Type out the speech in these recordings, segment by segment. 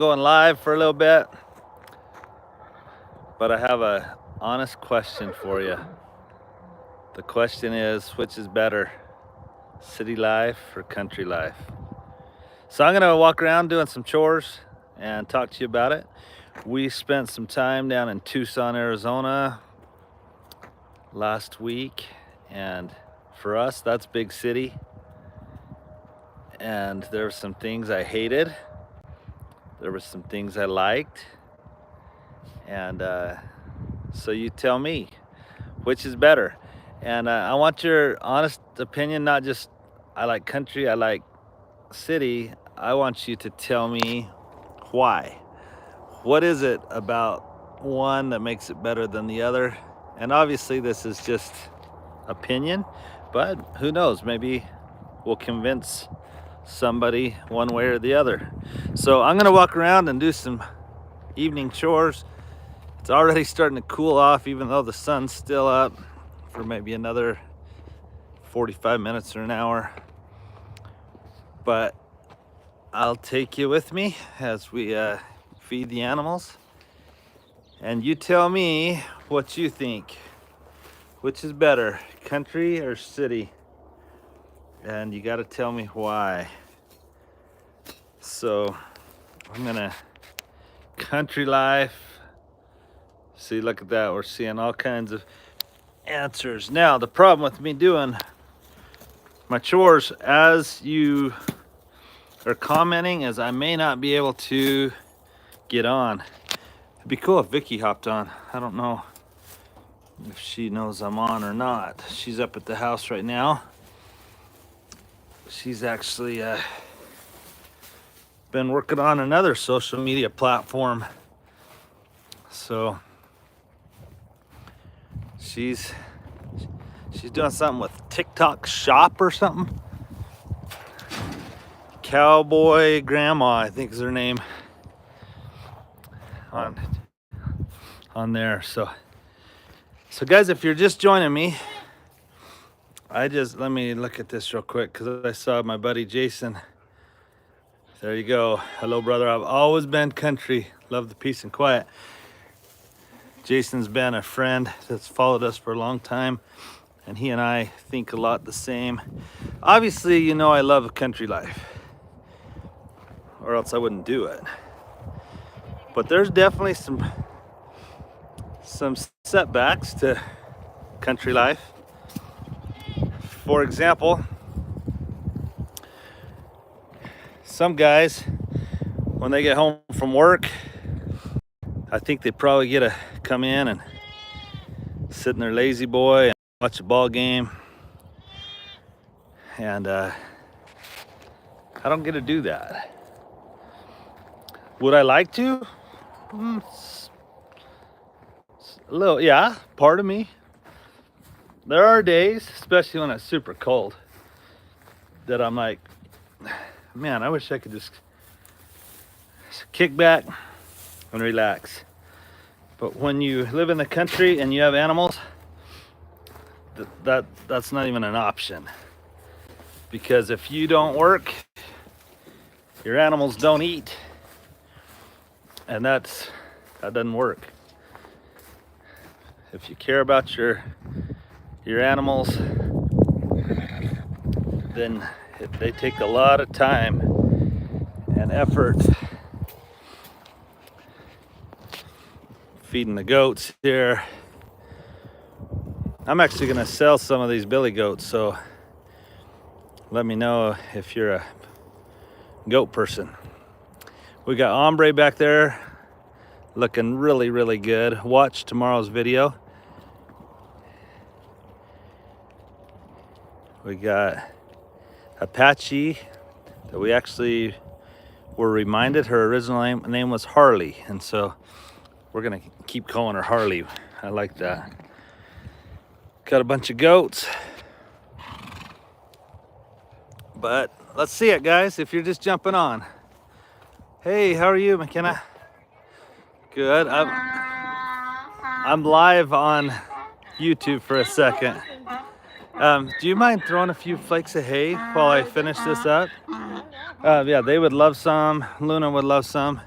going live for a little bit, but I have a honest question for you. The question is, which is better, city life or country life? So I'm gonna walk around doing some chores and talk to you about it. We spent some time down in Tucson, Arizona last week, and for us, that's big city. And there were some things I hated. There were some things I liked. And so you tell me, which is better? And I want your honest opinion, not just I like country, I like city. I want you to tell me why. What is it about one that makes it better than the other? And obviously this is just opinion, but who knows, maybe we'll convince somebody one way or the other. So I'm gonna walk around and do some evening chores. It's already starting to cool off, even though the sun's still up for maybe another 45 minutes or an hour. But I'll take you with me as we feed the animals. And you tell me what you think. Which is better, country or city? And you gotta tell me why. So I'm gonna country life. See, look at that. We're seeing all kinds of answers. Now, the problem with me doing my chores as you are commenting is I may not be able to get on. It'd be cool if Vicky hopped on. I don't know if she knows I'm on or not. She's up at the house right now. She's actually been working on another social media platform. So she's doing something with TikTok Shop or something. Cowboy Grandma, I think is her name, on there. So guys, if you're just joining me, let me look at this real quick because I saw my buddy Jason. There you go. Hello, brother. I've always been country. Love the peace and quiet. Jason's been a friend that's followed us for a long time, and he and I think a lot the same. Obviously, you know I love country life, or else I wouldn't do it. But there's definitely some setbacks to country life. For example, some guys, when they get home from work, I think they probably get to come in and sit in their lazy boy and watch a ball game. And I don't get to do that. Would I like to? A little, yeah, part of me. There are days, especially when it's super cold, that I'm like, man, I wish I could just kick back and relax. But when you live in the country and you have animals, that's not even an option. Because if you don't work, your animals don't eat. And that doesn't work. If you care about your animals, then they take a lot of time and effort. Feeding the goats here. I'm actually gonna sell some of these billy goats, so let me know if you're a goat person. We got Ombre back there looking really, really good. Watch tomorrow's video. We got Apache that we actually were reminded her original name was Harley, and so we're gonna keep calling her Harley. I like that. Got a bunch of goats. But let's see it, guys, if you're just jumping on. Hey, how are you, McKenna? Good. I'm live on YouTube for a second. Do you mind throwing a few flakes of hay while I finish this up? Yeah, they would love some. Luna would love some.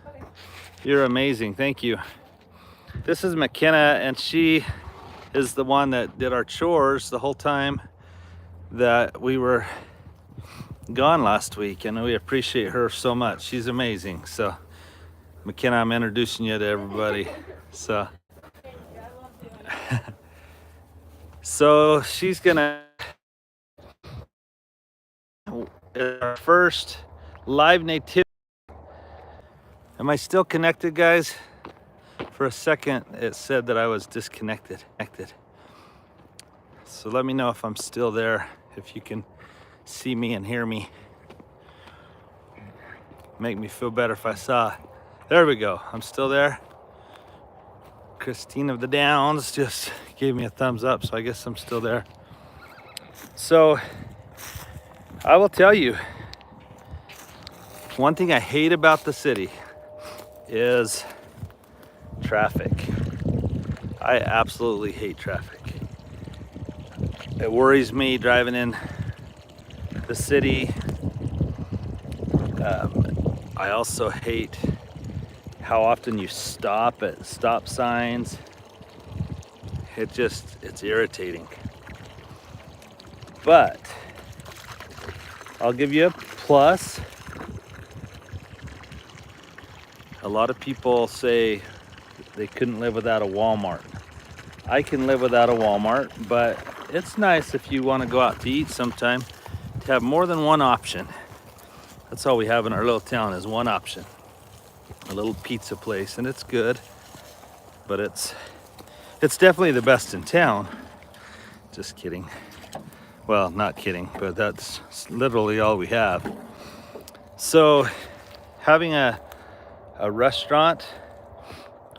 You're amazing. Thank you. This is McKenna, and she is the one that did our chores the whole time that we were gone last week, and we appreciate her so much. She's amazing. So McKenna, I'm introducing you to everybody. So so she's gonna our first live nativity. Am I still connected, guys? For a second it said that I was disconnected. So let me know if I'm still there, if you can see me and hear me. Make me feel better if I saw. There we go. I'm still there. Christine of the Downs just gave me a thumbs up, so I guess I'm still there. So I will tell you, one thing I hate about the city is traffic. I absolutely hate traffic. It worries me driving in the city. I also hate how often you stop at stop signs. It's irritating. But I'll give you a plus. A lot of people say they couldn't live without a Walmart. I can live without a Walmart, but it's nice if you want to go out to eat sometime to have more than one option. That's all we have in our little town is one option. A little pizza place, and it's good, but it's definitely the best in town. Just kidding. Well, not kidding, but that's literally all we have. So having a restaurant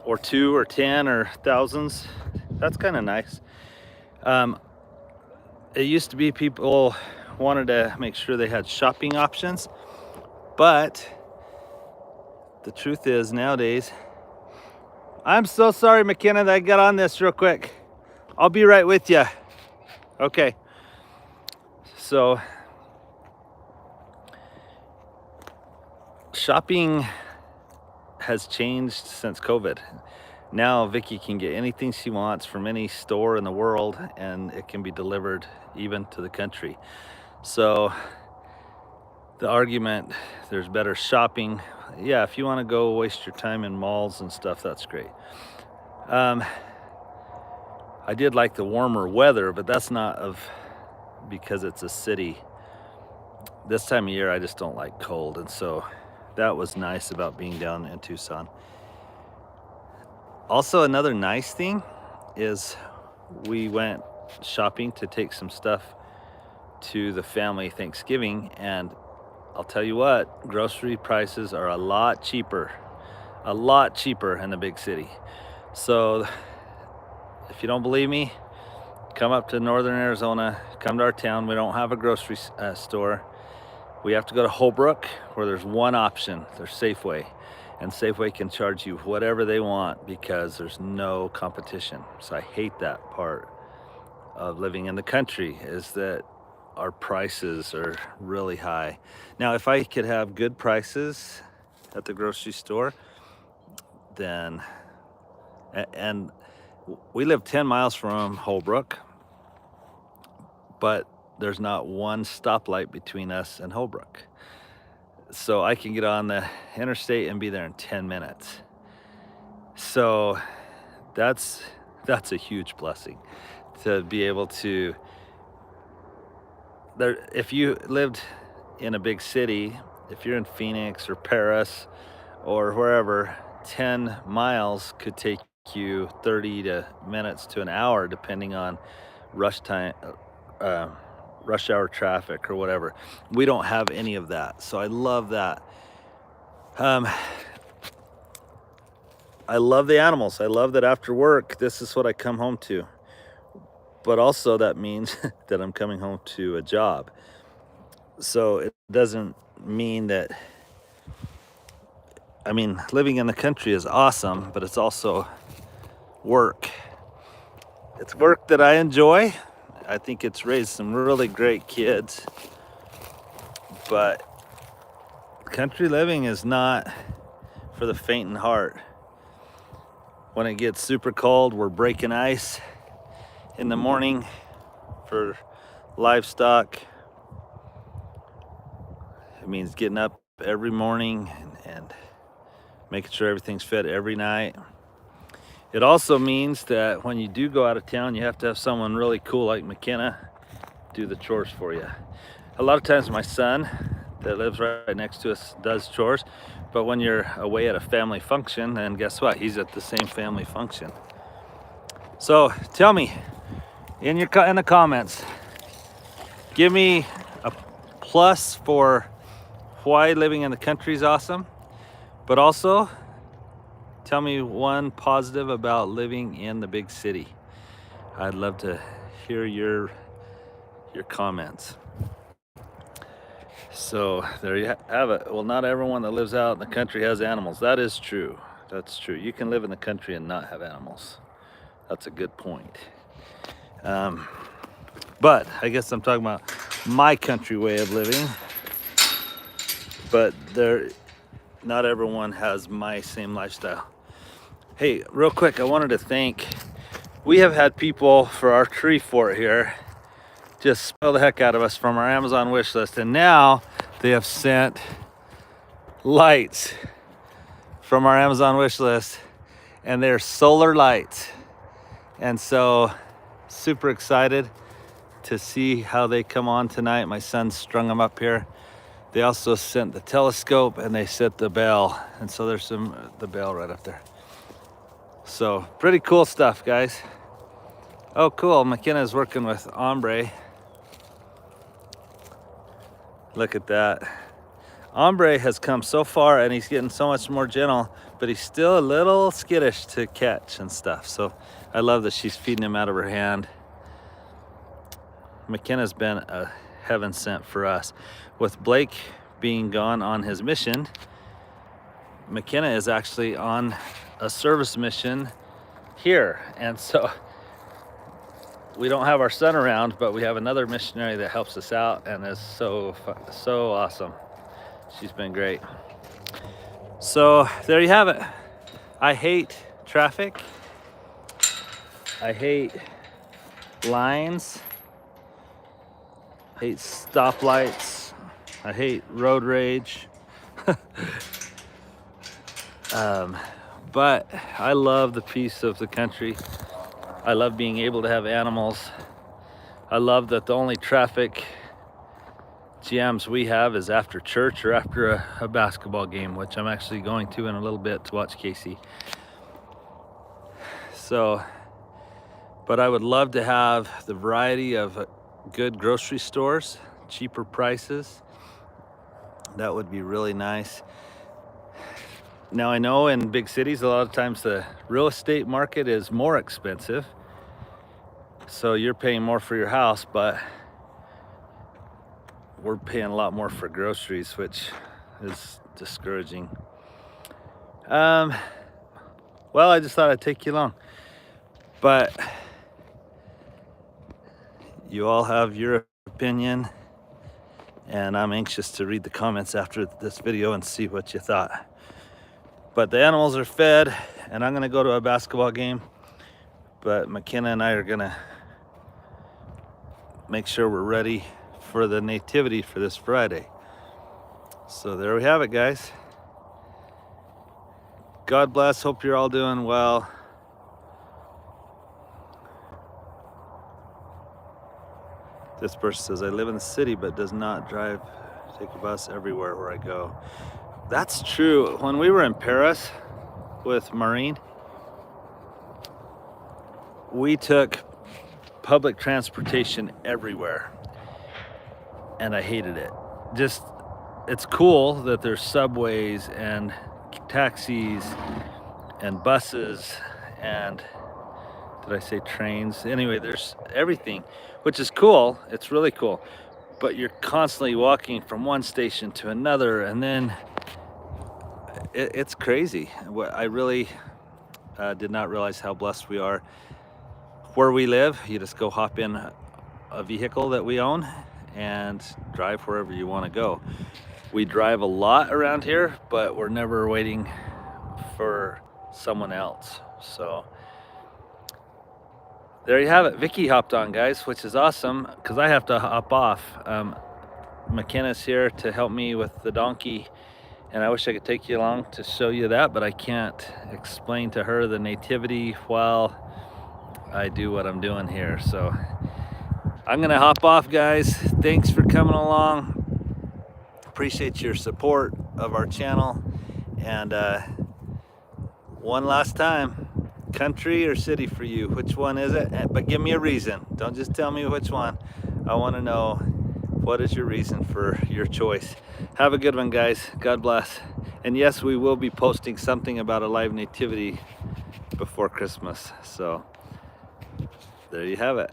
or two or 10 or thousands, that's kind of nice. It used to be people wanted to make sure they had shopping options, but the truth is nowadays, I'm so sorry, McKenna, that I got on this real quick. I'll be right with you. Okay. So shopping has changed since COVID. Now Vicky can get anything she wants from any store in the world, and it can be delivered even to the country. So the argument, there's better shopping. Yeah, if you want to go waste your time in malls and stuff, that's great. I did like the warmer weather, but that's not because it's a city. This time of year, I just don't like cold, and so that was nice about being down in Tucson. Also, another nice thing is we went shopping to take some stuff to the family Thanksgiving, and I'll tell you what, grocery prices are a lot cheaper in the big city. So if you don't believe me, come up to northern Arizona, come to our town. We don't have a grocery store. We have to go to Holbrook, where there's one option. There's Safeway, and Safeway can charge you whatever they want because there's no competition. So I hate that part of living in the country, is that our prices are really high. Now, if I could have good prices at the grocery store, then, and we live 10 miles from Holbrook, but there's not one stoplight between us and Holbrook. So I can get on the interstate and be there in 10 minutes. So that's a huge blessing to be able to, if you lived in a big city, if you're in Phoenix or Paris or wherever, 10 miles could take you 30 minutes to an hour, depending on rush hour traffic or whatever. We don't have any of that, so I love that. I love the animals. I love that after work, this is what I come home to. But also that means that I'm coming home to a job. So it doesn't mean that, living in the country is awesome, but it's also work. It's work that I enjoy. I think it's raised some really great kids. But country living is not for the faint in heart. When it gets super cold, we're breaking ice in the morning for livestock. It means getting up every morning and making sure everything's fed every night. It also means that when you do go out of town, you have to have someone really cool like McKenna do the chores for you. A lot of times my son that lives right next to us does chores, but when you're away at a family function, then guess what? He's at the same family function. So tell me in the comments, give me a plus for why living in the country is awesome, but also tell me one positive about living in the big city. I'd love to hear your comments. So there you have it. Well, not everyone that lives out in the country has animals. That is true. That's true. You can live in the country and not have animals. That's a good point. But I guess I'm talking about my country way of living. But not everyone has my same lifestyle. Hey, real quick, I wanted to thank, we have had people for our tree fort here just spoil the heck out of us from our Amazon wish list, and now they have sent lights from our Amazon wish list, and they're solar lights. And so super excited to see how they come on tonight. My son strung them up here. They also sent the telescope and they set the bell, and so there's the bell right up there. So pretty cool stuff, guys. Oh cool, McKenna's working with ombre. Look at that. Ombre has come so far and he's getting so much more gentle, but he's still a little skittish to catch and stuff. So I love that she's feeding him out of her hand. McKenna's been a heaven sent for us. With Blake being gone on his mission, McKenna is actually on a service mission here. And so we don't have our son around, but we have another missionary that helps us out and is so awesome. She's been great. So there you have it. I hate traffic. I hate lines. I hate stoplights. I hate road rage. But I love the peace of the country. I love being able to have animals. I love that the only traffic jams we have is after church or after a basketball game, which I'm actually going to in a little bit to watch Casey. So, but I would love to have the variety of good grocery stores, cheaper prices. That would be really nice. Now I know in big cities, a lot of times the real estate market is more expensive. So you're paying more for your house, but we're paying a lot more for groceries, which is discouraging. Well, I just thought I'd take you along. But you all have your opinion, and I'm anxious to read the comments after this video and see what you thought. But the animals are fed, and I'm gonna go to a basketball game. But McKenna and I are gonna make sure we're ready for the nativity for this Friday. So there we have it, guys. God bless. Hope you're all doing well. This person says, I live in the city but does not take a bus everywhere where I go. That's true. When we were in Paris with Maureen, we took public transportation everywhere, and I hated it. Just, it's cool that there's subways and taxis and buses and, did I say trains? Anyway, there's everything, which is cool. It's really cool. But you're constantly walking from one station to another, and then it's crazy. I really did not realize how blessed we are. Where we live, you just go hop in a vehicle that we own and drive wherever you want to go. We drive a lot around here, but we're never waiting for someone else. So there you have it. Vicky hopped on, guys, which is awesome because I have to hop off. McKenna's here to help me with the donkey, and I wish I could take you along to show you that, but I can't explain to her the nativity while I do what I'm doing here. So I'm gonna hop off, guys. Thanks for coming along. Appreciate your support of our channel. And one last time, country or city for you? Which one is it? But give me a reason. Don't just tell me which one. I want to know, what is your reason for your choice? Have a good one, guys. God bless. And yes, we will be posting something about a live nativity before Christmas. So there you have it.